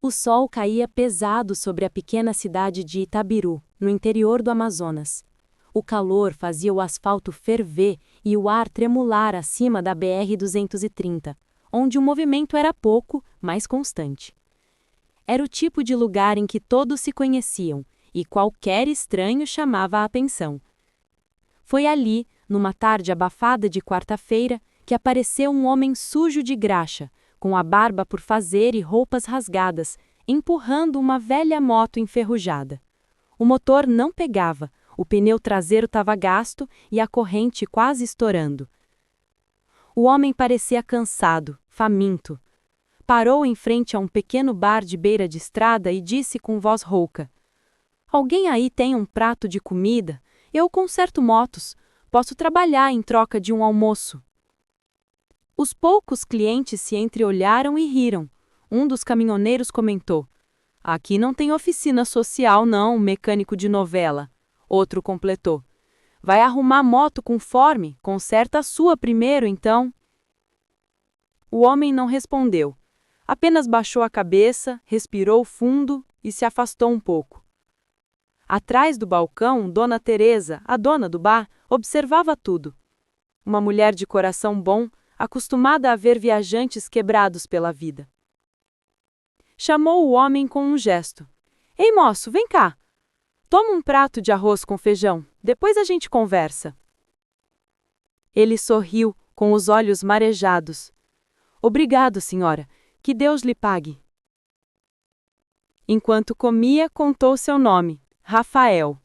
O sol caía pesado sobre a pequena cidade de Itabiru, no interior do Amazonas. O calor fazia o asfalto ferver e o ar tremular acima da BR-230, onde o movimento era pouco, mas constante. Era o tipo de lugar em que todos se conheciam, e qualquer estranho chamava a atenção. Foi ali, numa tarde abafada de quarta-feira, que apareceu um homem sujo de graxa, com a barba por fazer e roupas rasgadas, empurrando uma velha moto enferrujada. O motor não pegava, o pneu traseiro estava gasto e a corrente quase estourando. O homem parecia cansado, faminto. Parou em frente a um pequeno bar de beira de estrada e disse com voz rouca: "Alguém aí tem um prato de comida? Eu conserto motos. Posso trabalhar em troca de um almoço." Os poucos clientes se entreolharam e riram. Um dos caminhoneiros comentou: "Aqui não tem oficina social não, mecânico de novela." Outro completou: "Vai arrumar moto conforme? Conserta a sua primeiro, então." O homem não respondeu. Apenas baixou a cabeça, respirou fundo e se afastou um pouco. Atrás do balcão, Dona Teresa, a dona do bar, observava tudo. Uma mulher de coração bom, acostumada a ver viajantes quebrados pela vida. Chamou o homem com um gesto. "Ei, moço, vem cá. Toma um prato de arroz com feijão, depois a gente conversa." Ele sorriu, com os olhos marejados. "Obrigado, senhora. Que Deus lhe pague." Enquanto comia, contou seu nome, Rafael.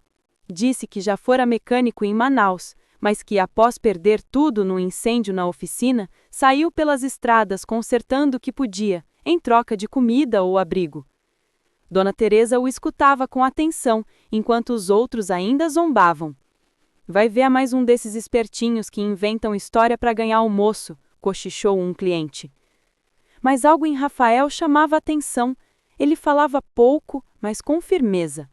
Disse que já fora mecânico em Manaus, mas que após perder tudo no incêndio na oficina, saiu pelas estradas consertando o que podia, em troca de comida ou abrigo. Dona Teresa o escutava com atenção, enquanto os outros ainda zombavam. "Vai ver a mais um desses espertinhos que inventam história para ganhar almoço", cochichou um cliente. Mas algo em Rafael chamava a atenção. Ele falava pouco, mas com firmeza.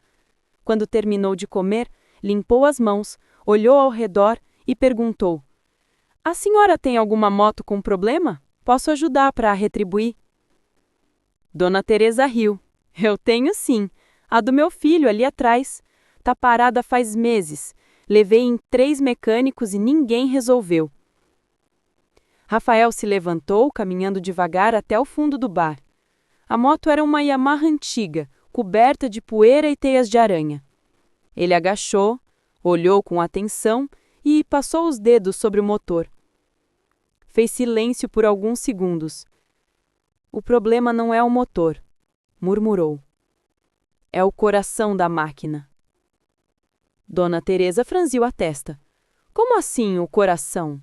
Quando terminou de comer, limpou as mãos, olhou ao redor e perguntou: "A senhora tem alguma moto com problema? Posso ajudar para retribuir?" Dona Teresa riu. "Eu tenho sim. A do meu filho ali atrás. Tá parada faz meses. Levei em 3 mecânicos e ninguém resolveu." Rafael se levantou, caminhando devagar até o fundo do bar. A moto era uma Yamaha antiga, coberta de poeira e teias de aranha. Ele agachou, olhou com atenção e passou os dedos sobre o motor. Fez silêncio por alguns segundos. "O problema não é o motor", murmurou. "É o coração da máquina." Dona Teresa franziu a testa. "Como assim, o coração?"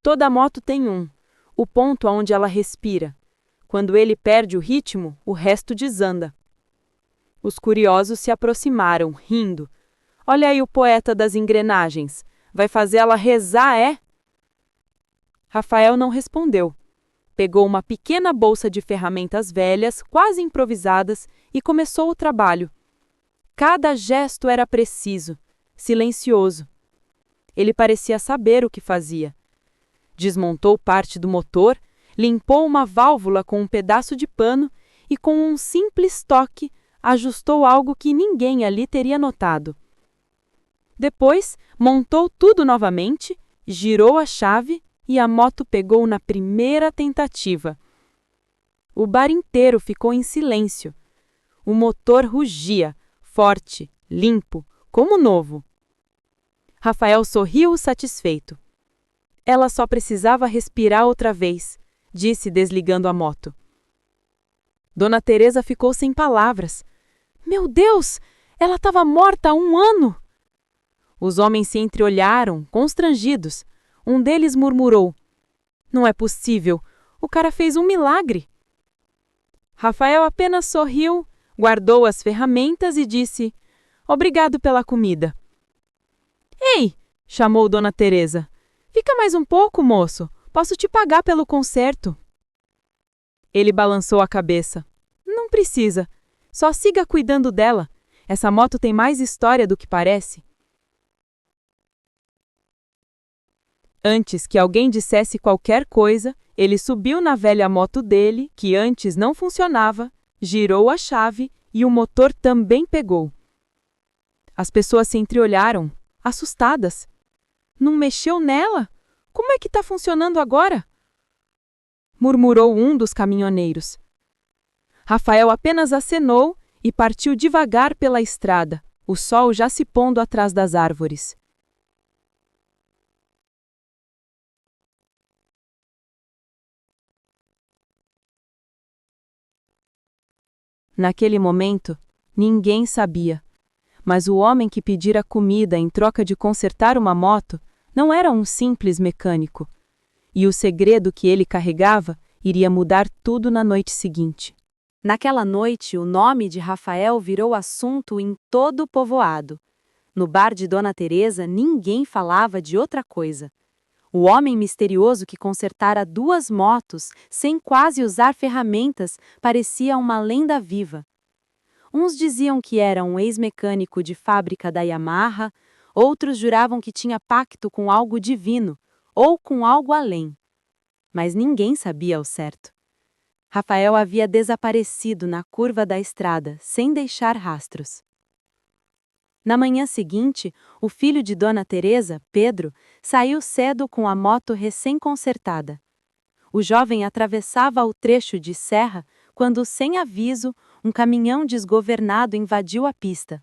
"Toda moto tem um, o ponto aonde ela respira. Quando ele perde o ritmo, o resto desanda." Os curiosos se aproximaram, rindo. "Olha aí o poeta das engrenagens. Vai fazer ela rezar, é?" Rafael não respondeu. Pegou uma pequena bolsa de ferramentas velhas, quase improvisadas, e começou o trabalho. Cada gesto era preciso, silencioso. Ele parecia saber o que fazia. Desmontou parte do motor, limpou uma válvula com um pedaço de pano e, com um simples toque, ajustou algo que ninguém ali teria notado. Depois, montou tudo novamente, girou a chave e a moto pegou na primeira tentativa. O bar inteiro ficou em silêncio. O motor rugia, forte, limpo, como novo. Rafael sorriu satisfeito. "Ela só precisava respirar outra vez", disse desligando a moto. Dona Teresa ficou sem palavras. "Meu Deus! Ela estava morta há 1 ano!" Os homens se entreolharam, constrangidos. Um deles murmurou: "Não é possível! O cara fez um milagre!" Rafael apenas sorriu, guardou as ferramentas e disse: "Obrigado pela comida." "Ei!" chamou Dona Teresa. "Fica mais um pouco, moço. Posso te pagar pelo conserto." Ele balançou a cabeça. "Não precisa. Só siga cuidando dela. Essa moto tem mais história do que parece." Antes que alguém dissesse qualquer coisa, ele subiu na velha moto dele, que antes não funcionava, girou a chave e o motor também pegou. As pessoas se entreolharam, assustadas. Não mexeu nela? Como é que está funcionando agora? Murmurou um dos caminhoneiros. Rafael apenas acenou e partiu devagar pela estrada, o sol já se pondo atrás das árvores. Naquele momento, ninguém sabia, mas o homem que pedira comida em troca de consertar uma moto não era um simples mecânico, e o segredo que ele carregava iria mudar tudo na noite seguinte. Naquela noite, o nome de Rafael virou assunto em todo o povoado. No bar de Dona Teresa, ninguém falava de outra coisa. O homem misterioso que consertara 2 motos sem quase usar ferramentas parecia uma lenda viva. Uns diziam que era um ex-mecânico de fábrica da Yamaha, outros juravam que tinha pacto com algo divino ou com algo além. Mas ninguém sabia ao certo. Rafael havia desaparecido na curva da estrada, sem deixar rastros. Na manhã seguinte, o filho de Dona Teresa, Pedro, saiu cedo com a moto recém-consertada. O jovem atravessava o trecho de serra quando, sem aviso, um caminhão desgovernado invadiu a pista.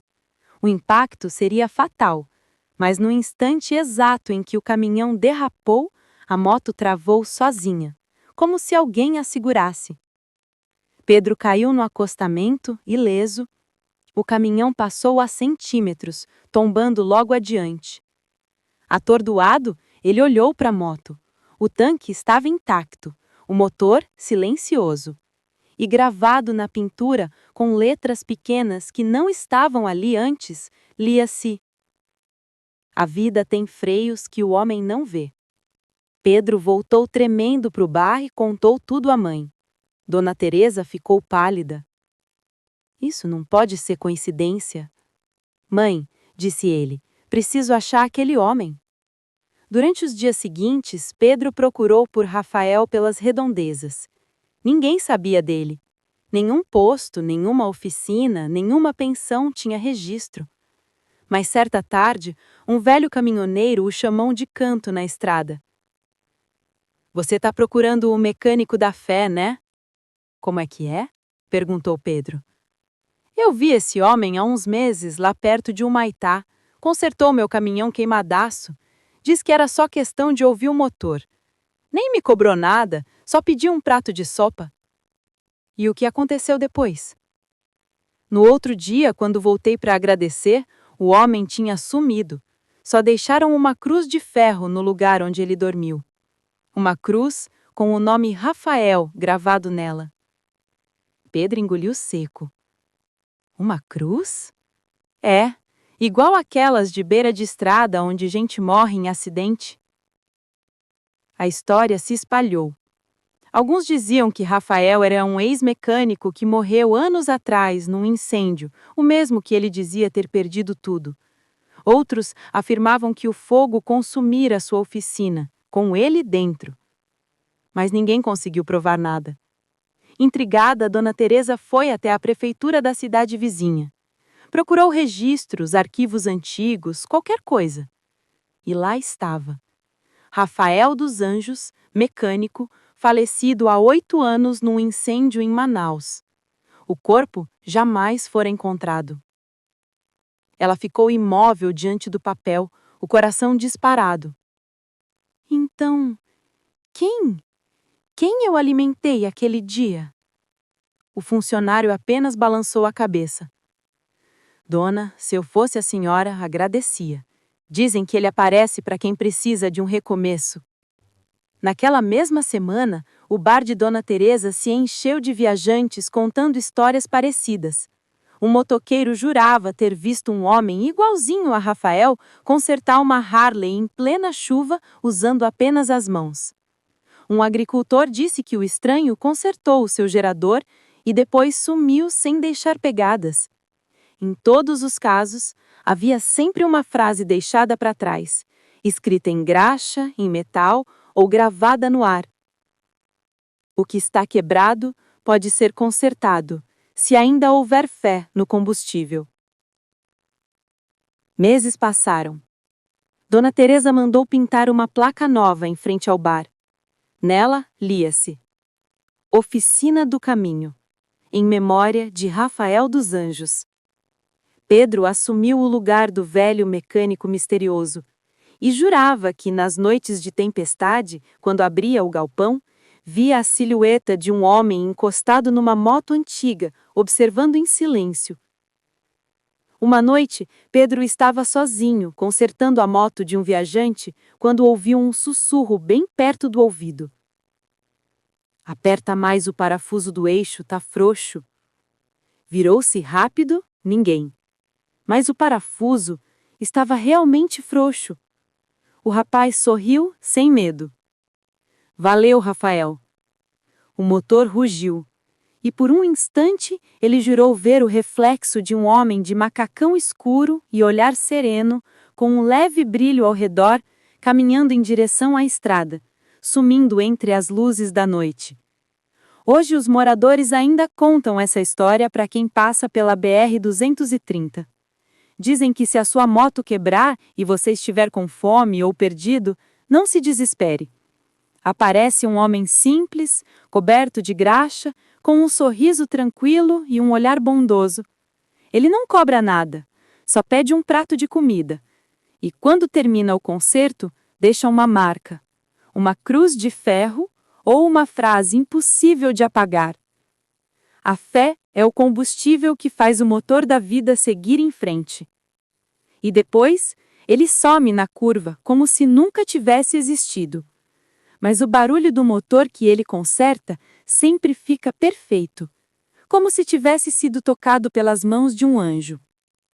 O impacto seria fatal, mas no instante exato em que o caminhão derrapou, a moto travou sozinha, como se alguém a segurasse. Pedro caiu no acostamento, ileso. O caminhão passou a centímetros, tombando logo adiante. Atordoado, ele olhou para a moto. O tanque estava intacto, o motor silencioso. E gravado na pintura, com letras pequenas que não estavam ali antes, lia-se: "A vida tem freios que o homem não vê." Pedro voltou tremendo para o bar e contou tudo à mãe. Dona Teresa ficou pálida. "Isso não pode ser coincidência." "Mãe", disse ele, "preciso achar aquele homem." Durante os dias seguintes, Pedro procurou por Rafael pelas redondezas. Ninguém sabia dele. Nenhum posto, nenhuma oficina, nenhuma pensão tinha registro. Mas certa tarde, um velho caminhoneiro o chamou de canto na estrada. "Você está procurando o mecânico da fé, né?" "Como é que é?" perguntou Pedro. "Eu vi esse homem há uns meses lá perto de Humaitá. Consertou meu caminhão queimadaço. Diz que era só questão de ouvir o motor. Nem me cobrou nada, só pediu um prato de sopa." "E o que aconteceu depois?" "No outro dia, quando voltei para agradecer, o homem tinha sumido. Só deixaram uma cruz de ferro no lugar onde ele dormiu. Uma cruz com o nome Rafael gravado nela." Pedro engoliu seco. "Uma cruz?" "É, igual aquelas de beira de estrada onde gente morre em acidente." A história se espalhou. Alguns diziam que Rafael era um ex-mecânico que morreu anos atrás num incêndio, o mesmo que ele dizia ter perdido tudo. Outros afirmavam que o fogo consumira sua oficina, com ele dentro. Mas ninguém conseguiu provar nada. Intrigada, Dona Teresa foi até a prefeitura da cidade vizinha. Procurou registros, arquivos antigos, qualquer coisa. E lá estava. Rafael dos Anjos, mecânico, falecido há 8 anos num incêndio em Manaus. O corpo jamais fora encontrado. Ela ficou imóvel diante do papel, o coração disparado. Então, quem? Quem eu alimentei aquele dia? O funcionário apenas balançou a cabeça. "Dona, se eu fosse a senhora, agradecia. Dizem que ele aparece para quem precisa de um recomeço." Naquela mesma semana, o bar de Dona Teresa se encheu de viajantes contando histórias parecidas. Um motoqueiro jurava ter visto um homem igualzinho a Rafael consertar uma Harley em plena chuva usando apenas as mãos. Um agricultor disse que o estranho consertou o seu gerador e depois sumiu sem deixar pegadas. Em todos os casos, havia sempre uma frase deixada para trás, escrita em graxa, em metal ou gravada no ar. "O que está quebrado pode ser consertado, se ainda houver fé no combustível. Meses passaram. Dona Teresa mandou pintar uma placa nova em frente ao bar. Nela, lia-se: Oficina do Caminho, em memória de Rafael dos Anjos. Pedro assumiu o lugar do velho mecânico misterioso e jurava que, nas noites de tempestade, quando abria o galpão, via a silhueta de um homem encostado numa moto antiga, observando em silêncio. Uma noite, Pedro estava sozinho, consertando a moto de um viajante, quando ouviu um sussurro bem perto do ouvido. Aperta mais o parafuso do eixo, tá frouxo. Virou-se rápido, ninguém. Mas o parafuso estava realmente frouxo. O rapaz sorriu sem medo. Valeu, Rafael. O motor rugiu. E por um instante ele jurou ver o reflexo de um homem de macacão escuro e olhar sereno, com um leve brilho ao redor, caminhando em direção à estrada, sumindo entre as luzes da noite. Hoje os moradores ainda contam essa história para quem passa pela BR-230. Dizem que se a sua moto quebrar e você estiver com fome ou perdido, não se desespere. Aparece um homem simples, coberto de graxa, com um sorriso tranquilo e um olhar bondoso. Ele não cobra nada, só pede um prato de comida. E quando termina o concerto, deixa uma marca, uma cruz de ferro ou uma frase impossível de apagar. A fé é o combustível que faz o motor da vida seguir em frente. E depois, ele some na curva como se nunca tivesse existido. Mas o barulho do motor que ele conserta sempre fica perfeito, como se tivesse sido tocado pelas mãos de um anjo.